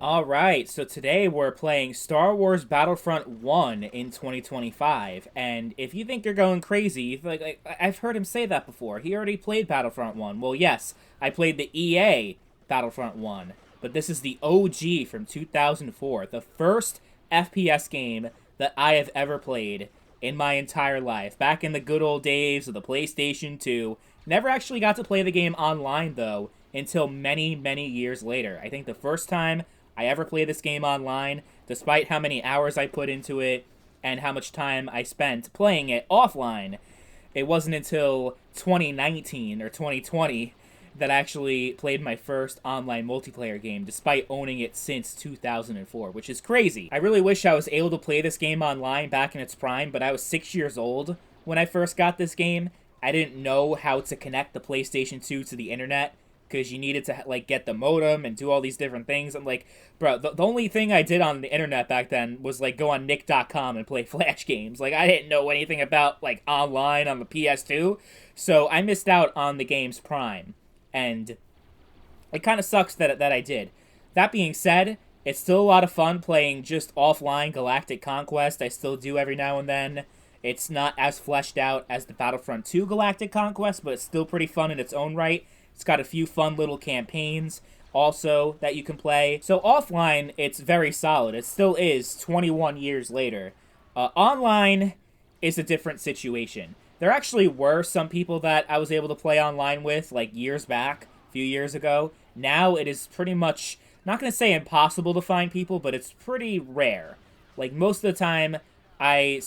All right, so today we're playing Star Wars Battlefront 1 in 2025. And if you think you're going crazy, I've heard him say that before. He already played Battlefront 1. Well, yes, I played the EA Battlefront 1, but this is the OG from 2004, the first FPS game that I have ever played in my entire life. Back in the good old days of the PlayStation 2. Never actually got to play the game online, though, until many, many years later. I think the first time I ever played this game online, despite how many hours I put into it and how much time I spent playing it offline, it wasn't until 2019 or 2020 that I actually played my first online multiplayer game, despite owning it since 2004, which is crazy. I really wish I was able to play this game online back in its prime, but I was 6 years old when I first got this game. I didn't know how to connect the PlayStation 2 to the internet because you needed to like get the modem and do all these different things. I'm like, bro, the only thing I did on the internet back then was like go on nick.com and play Flash games. Like I didn't know anything about like online on the PS2, so I missed out on the game's prime, and it kind of sucks that I did. That being said, it's still a lot of fun playing just offline Galactic Conquest. I still do every now and then. It's not as fleshed out as the Battlefront 2 Galactic Conquest, but it's still pretty fun in its own right. It's got a few fun little campaigns also that you can play. So offline, it's very solid. It still is 21 years later. Online is a different situation. There actually were some people that I was able to play online with, like years back, a few years ago. Now it is pretty much, not going to say impossible to find people, but it's pretty rare. Like most of the time, I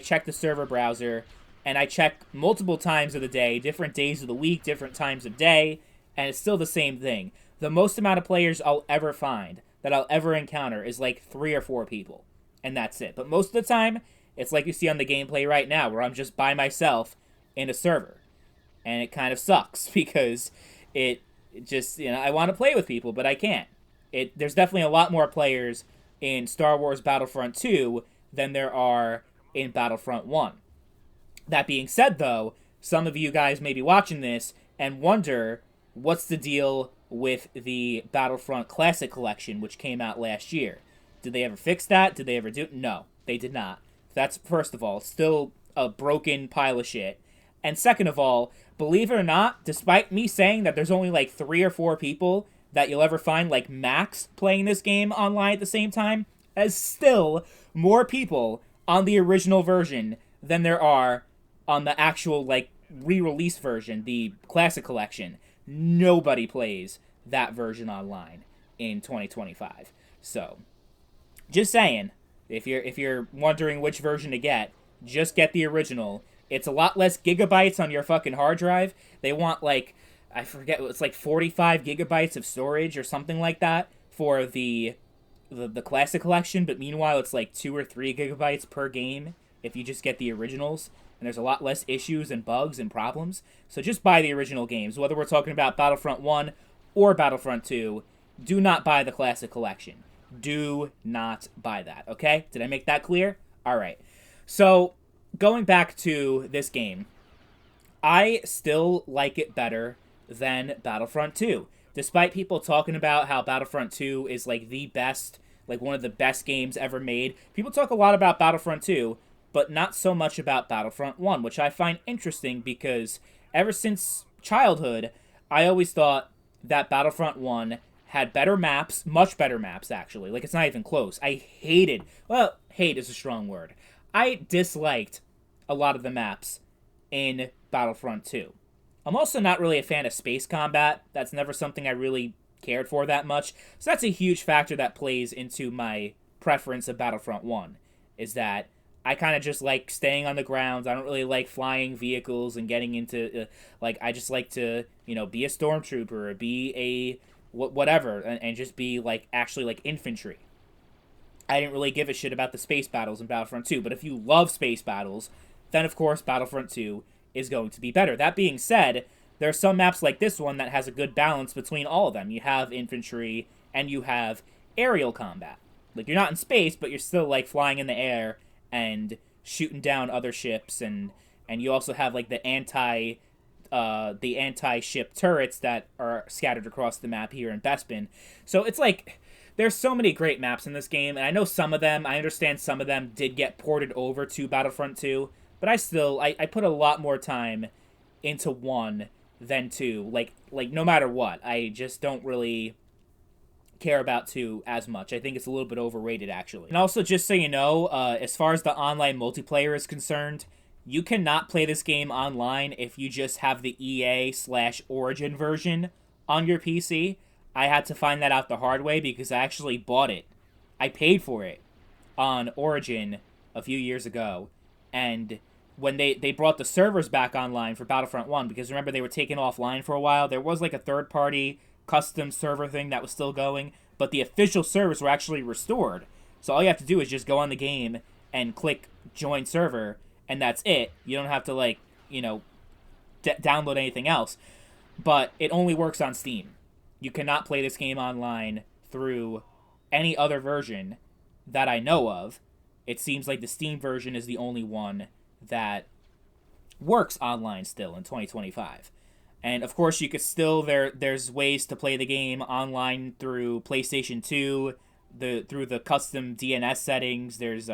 check the server browser, and I check multiple times of the day, different days of the week, different times of day, and it's still the same thing. The most amount of players I'll ever find, that I'll ever encounter, is like 3 or 4 people, and that's it. But most of the time, it's like you see on the gameplay right now, where I'm just by myself in a server, and it kind of sucks because it just, I want to play with people, but I can't. There's definitely a lot more players in Star Wars Battlefront 2 than there are in Battlefront 1. That being said, though, some of you guys may be watching this and wonder what's the deal with the Battlefront Classic Collection, which came out last year. Did they ever fix that? Did they ever do? No, they did not. That's, first of all, still a broken pile of shit. And second of all, believe it or not, despite me saying that there's only like 3 or 4 people that you'll ever find like max playing this game online at the same time, as still more people on the original version than there are on the actual like re-release version, the classic collection. Nobody plays that version online in 2025. So, just saying, if you're wondering which version to get, just get the original. It's a lot less gigabytes on your fucking hard drive. They want like, I forget, it's like 45 gigabytes of storage or something like that for the classic collection, but meanwhile it's like 2 or 3 gigabytes per game if you just get the originals, and there's a lot less issues and bugs and problems. So just buy the original games, whether we're talking about Battlefront 1 or Battlefront 2. Do not buy the classic collection. Do not buy that, okay? Did I make that clear? All right. So going back to this game, I still like it better than Battlefront 2. Despite people talking about how Battlefront 2 is like the best, like one of the best games ever made, people talk a lot about Battlefront 2, but not so much about Battlefront 1, which I find interesting because ever since childhood, I always thought that Battlefront 1 had better maps, much better maps actually. Like it's not even close. I hated, well, hate is a strong word. I disliked a lot of the maps in Battlefront 2. I'm also not really a fan of space combat. That's never something I really cared for that much. So that's a huge factor that plays into my preference of Battlefront 1, is that I kind of just like staying on the ground. I don't really like flying vehicles and getting into, like, I just like to, be a stormtrooper or be a whatever, and just be, like, actually, like, infantry. I didn't really give a shit about the space battles in Battlefront 2, but if you love space battles, then, of course, Battlefront 2 is going to be better. That being said, there are some maps like this one that has a good balance between all of them. You have infantry and you have aerial combat. Like, you're not in space, but you're still, like, flying in the air and shooting down other ships, and you also have, like, the anti-ship turrets that are scattered across the map here in Bespin. So it's like, there's so many great maps in this game, and I know some of them, I understand some of them did get ported over to Battlefront 2, but I put a lot more time into 1 than 2. Like no matter what, I just don't really care about 2 as much. I think it's a little bit overrated, actually. And also, just so you know, as far as the online multiplayer is concerned, you cannot play this game online if you just have the EA/Origin version on your PC. I had to find that out the hard way because I actually bought it. I paid for it on Origin a few years ago. And when they brought the servers back online for Battlefront 1, because remember they were taken offline for a while, there was like a third-party custom server thing that was still going, but the official servers were actually restored. So all you have to do is just go on the game and click join server, and that's it. You don't have to, like, you know, download anything else. But it only works on Steam. You cannot play this game online through any other version that I know of. It seems like the Steam version is the only one that works online still in 2025. And of course, you could still there's ways to play the game online through PlayStation 2, through the custom DNS settings. There's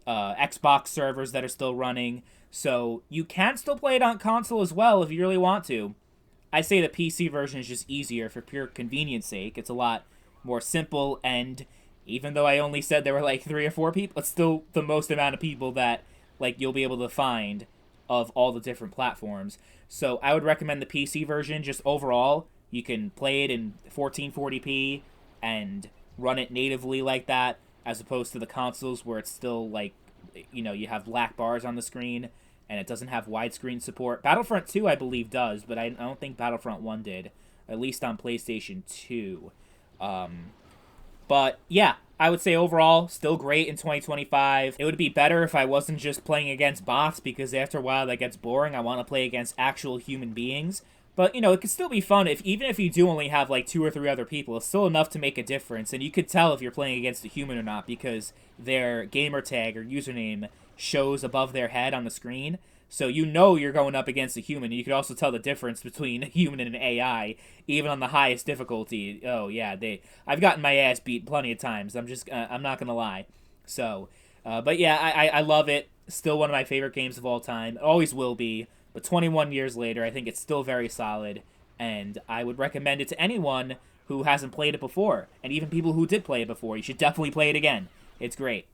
Xbox servers that are still running, so you can still play it on console as well if you really want to. I say the PC version is just easier for pure convenience sake. It's a lot more simple, and even though I only said there were like 3 or 4 people, it's still the most amount of people that like you'll be able to find of all the different platforms. So I would recommend the PC version. Just overall, you can play it in 1440p and run it natively like that, as opposed to the consoles where it's still like, you know, you have black bars on the screen and it doesn't have widescreen support. Battlefront 2, I believe, does, but I don't think Battlefront 1 did, at least on PlayStation 2. But yeah, I would say overall, still great in 2025. It would be better if I wasn't just playing against bots, because after a while that gets boring. I want to play against actual human beings. But, you know, it could still be fun even if you do only have like 2 or 3 other people. It's still enough to make a difference, and you could tell if you're playing against a human or not because their gamer tag or username shows above their head on the screen. So you know you're going up against a human. You could also tell the difference between a human and an AI, even on the highest difficulty. Oh yeah, I've gotten my ass beat plenty of times. I'm not gonna lie. So, but yeah, I love it. Still one of my favorite games of all time. It always will be. But 21 years later, I think it's still very solid, and I would recommend it to anyone who hasn't played it before, and even people who did play it before. You should definitely play it again. It's great.